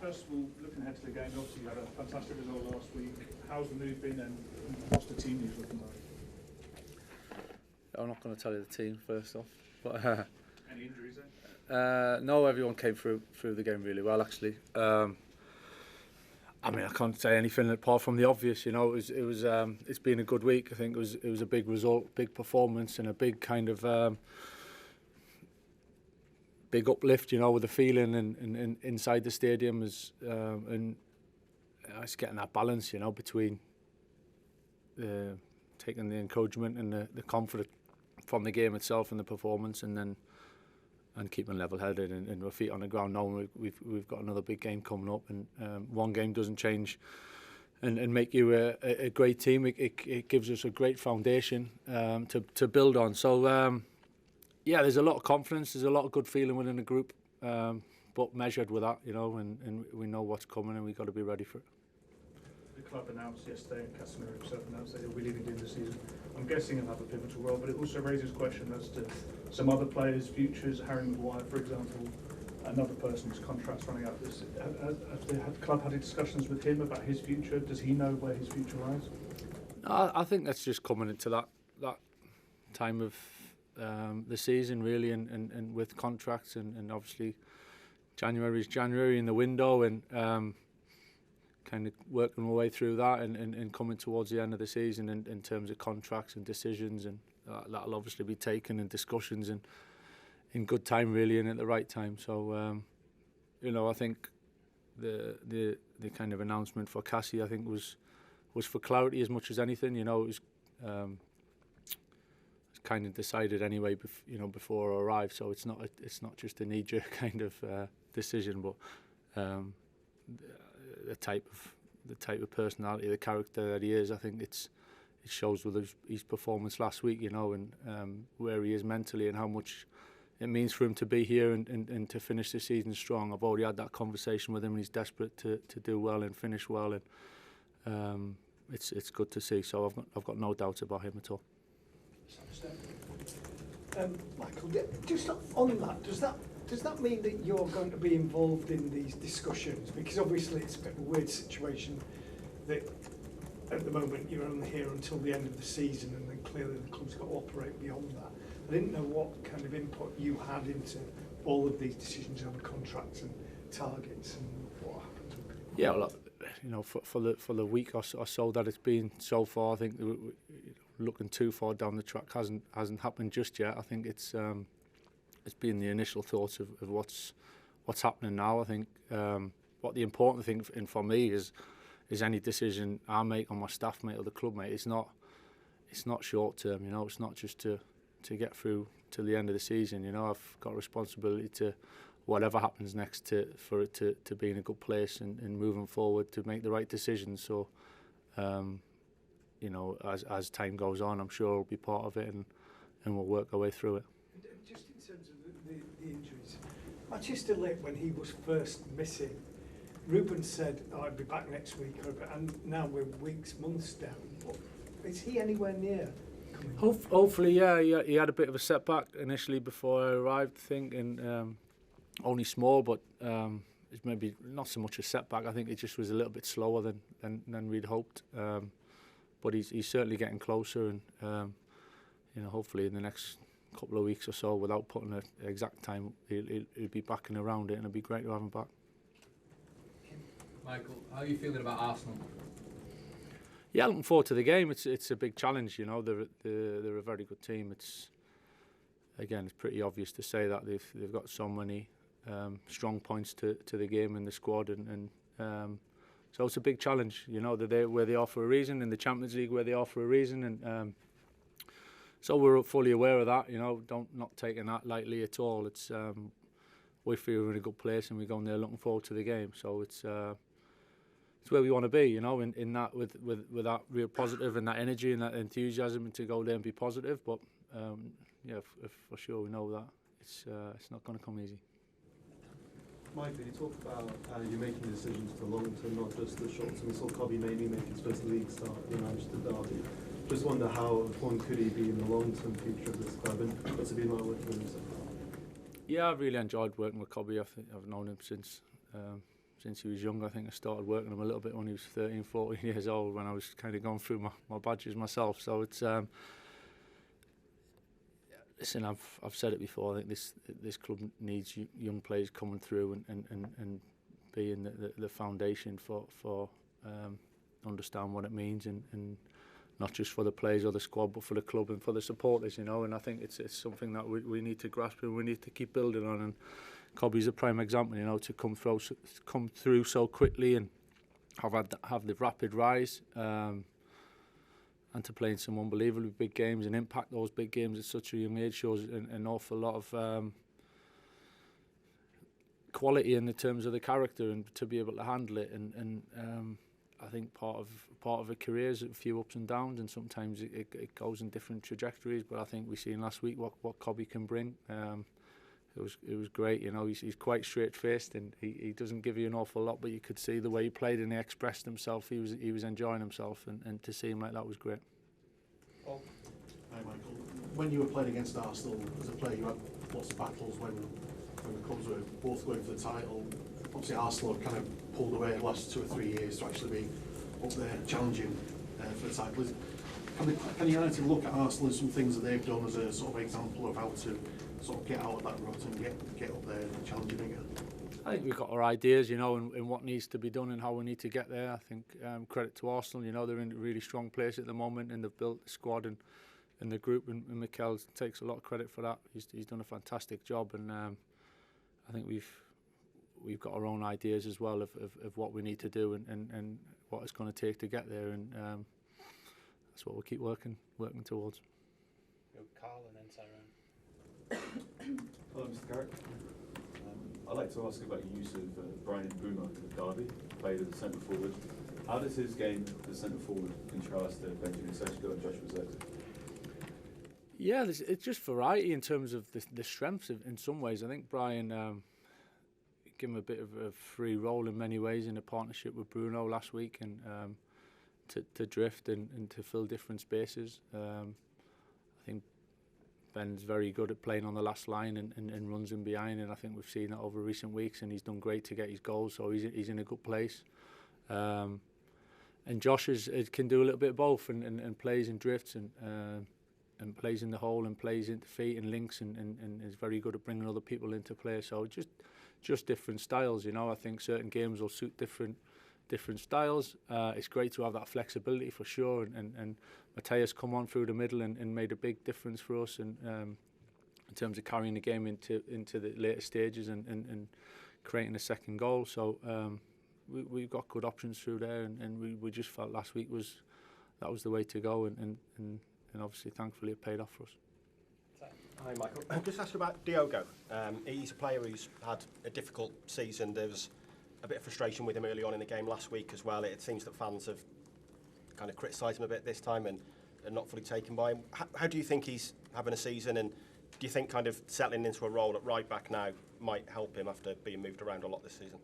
First of all, looking ahead to the game, obviously you had a fantastic result last week. How's the move been and what's the team news looking like? I'm not going to tell you the team first off. But, any injuries then? no, everyone came through the game really well actually. I mean, I can't say anything apart from the obvious. You know, it's been a good week. I think it was a big result, big performance, and a big kind of big uplift. You know, with the feeling and inside the stadium and it's getting that balance. You know, between taking the encouragement and the confidence from the game itself and the performance, and keeping level-headed and with feet on the ground, knowing we've got another big game coming up, and one game doesn't change and make you a great team. It gives us a great foundation to build on. So yeah, there's a lot of confidence, there's a lot of good feeling within the group, but measured with that, you know, and we know what's coming and we've got to be ready for it. The club announced yesterday, and Casemiro himself announced that he'll be leaving at the end of the season. I'm guessing he'll have a pivotal role, but it also raises question as to some other players' futures. Harry Maguire, for example, another person whose contract's running out. Has the club had discussions with him about his future? Does he know where his future lies? I think that's just coming into that time of the season, really, and with contracts, and obviously January is January in the window, and kind of working my way through that and coming towards the end of the season in terms of contracts and decisions, and that'll obviously be taken in discussions and in good time, really, and at the right time. So you know, I think the kind of announcement for Cassie, I think was for clarity as much as anything. You know, it was kind of decided anyway, you know, before I arrived. So it's not just a knee-jerk kind of decision, but the type of personality, the character that he is. I think it shows with his performance last week, you know, and where he is mentally and how much it means for him to be here and to finish the season strong. I've already had that conversation with him, and he's desperate to do well and finish well, and it's good to see. So I've got no doubt about him at all. Michael, just on that, does that mean that you're going to be involved in these discussions? Because obviously it's a bit of a weird situation that at the moment you're only here until the end of the season, and then clearly the club's got to operate beyond that. I didn't know what kind of input you had into all of these decisions over contracts and targets and what happens with people. Yeah, well, you know, for the week or so that it's been so far, I think looking too far down the track hasn't happened just yet. I think it's been the initial thoughts of what's happening now. I think what the important thing for me is any decision I make on my staff mate or the club mate. It's not short term. You know, it's not just to get through to the end of the season. You know, I've got a responsibility to whatever happens next for it to be in a good place and moving forward to make the right decisions. So you know, as time goes on, I'm sure we'll be part of it and we'll work our way through it. Just in terms of the injuries, Manchester Lake, when he was first missing, Ruben said, I'd be back next week, and now we're weeks, months down. Is he anywhere near coming? Hopefully, yeah. He had a bit of a setback initially before I arrived, I think, and only small, but it's maybe not so much a setback. I think it just was a little bit slower than we'd hoped. But he's certainly getting closer, and you know, hopefully in the next couple of weeks or so, without putting an exact time, he'll be back and around it, and it'll be great to have him back. Michael, how are you feeling about Arsenal? Yeah, looking forward to the game. It's a big challenge, you know. They're a very good team. It's pretty obvious to say that they've got so many strong points to the game in the squad, and so it's a big challenge, you know. They're where they are for a reason, in the Champions League where they are for a reason, and so we're fully aware of that, you know. Not taking that lightly at all. It's we feel we're in a good place, and we're going there looking forward to the game. So it's where we want to be, you know, in that with that real positive and that energy and that enthusiasm, and to go there and be positive. But yeah, for sure we know that it's not going to come easy. Michael, you talk about you making decisions for the long term, not just the short term. We saw Cobby mainly make his first league start in Manchester Derby. Just wonder how important could he be in the long term future of this club, and what's it been like working with him so far? Yeah, I've really enjoyed working with Cobby. I've known him since since he was young. I think I started working him a little bit when he was 13, 14 years old, when I was kind of going through my badges myself. So it's listen, I've said it before. I think this club needs young players coming through and being the foundation for understand what it means, and not just for the players or the squad, but for the club and for the supporters, you know. And I think it's something that we need to grasp and we need to keep building on. And Cobby's a prime example, you know, to come through so quickly and have the rapid rise, and to play in some unbelievably big games and impact those big games at such a young age shows an awful lot of quality in the terms of the character, and to be able to handle it. And I think part of a career is a few ups and downs, and sometimes it goes in different trajectories. But I think we seen last week what Cobby can bring. It was great, you know. He's quite straight-faced, and he doesn't give you an awful lot, but you could see the way he played and he expressed himself. He was enjoying himself, and to see him like that was great. Hi Michael. When you were playing against Arsenal as a player, you had lots of battles when the clubs were both going for the title. Obviously Arsenal have kind of pulled away the last 2 or 3 years to actually be up there challenging for the title. Can you look at Arsenal and some things that they've done as a sort of example of how to sort of get out of that rut and get up there and challenging again? I think we've got our ideas, you know, in what needs to be done and how we need to get there. I think credit to Arsenal, you know, they're in a really strong place at the moment, and they've built the squad and the group, and Mikel takes a lot of credit for that. He's done a fantastic job, and I think we've got our own ideas as well of what we need to do and what it's going to take to get there, and that's what we'll keep working towards. Carl and then Tyrone. Hello, Mr. Carrick. I'd like to ask about your use of Brian Bruno at Derby, played as a centre forward. How does his game as centre forward contrast to Benjamin Sesko and Joshua Zirkzee? Yeah, it's just variety in terms of the strengths in some ways. I think Brian gave him a bit of a free role in many ways in a partnership with Bruno last week, and to drift and to fill different spaces. I think Ben's very good at playing on the last line and runs in behind, and I think we've seen that over recent weeks, and he's done great to get his goals, so he's in a good place. And Josh can do a little bit of both, and plays and drifts and plays in the hole and plays into feet and links, and is very good at bringing other people into play. So just different styles, you know. I think certain games will suit different styles. It's great to have that flexibility for sure, and Mateus come on through the middle and made a big difference for us, and in terms of carrying the game into the later stages and creating a second goal. So we've got good options through there, and we just felt last week that was the way to go, and obviously thankfully it paid off for us. Hi Michael, just ask you about Diogo. He's a player who's had a difficult season. There was a bit of frustration with him early on in the game last week as well. It seems that fans have kind of criticised him a bit this time and not fully taken by him. How do you think he's having a season, and do you think kind of settling into a role at right back now might help him after being moved around a lot this season?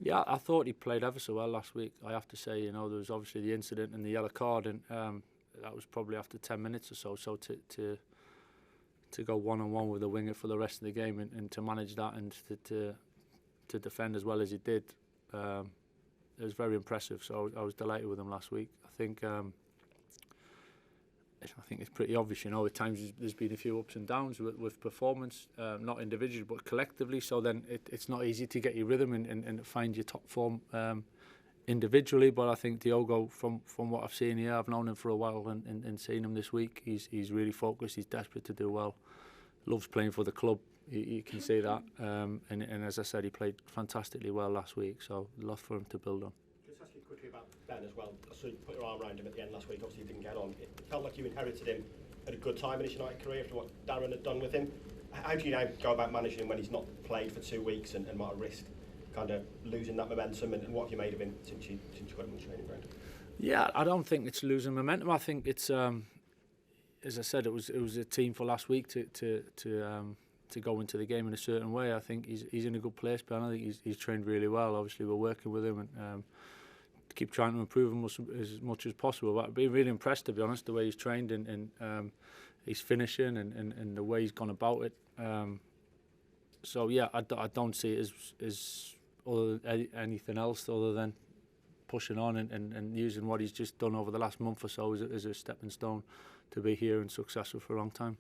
Yeah, I thought he played ever so well last week. I have to say, you know, there was obviously the incident and the yellow card, and that was probably after 10 minutes or so. So to go one-on-one with the winger for the rest of the game and to manage that and to defend as well as he did, it was very impressive. So I was delighted with him last week. I think it's pretty obvious, you know, at times there's been a few ups and downs with performance, not individually but collectively. So then it's not easy to get your rhythm and find your top form individually. But I think Diogo, from what I've seen here, I've known him for a while, and seeing him this week, he's really focused. He's desperate to do well. Loves playing for the club. You can see that. And as I said, he played fantastically well last week. So a lot for him to build on. Just ask you quickly about Ben as well. So you put your arm around him at the end last week. Obviously, you didn't get on. It felt like you inherited him at a good time in his United career after what Darren had done with him. How do you now go about managing him when he's not played for 2 weeks and might risk kind of losing that momentum? And what have you made of him since you got him on the training ground? Yeah, I don't think it's losing momentum. I think it's, as I said, it was a team for last week to go into the game in a certain way. I think he's in a good place, but I think he's trained really well. Obviously, we're working with him and keep trying to improve him as much as possible. But I've been really impressed, to be honest, the way he's trained and he's finishing and the way he's gone about it. So yeah, I don't see it as anything else other than pushing on and using what he's just done over the last month or so as a stepping stone to be here and successful for a long time.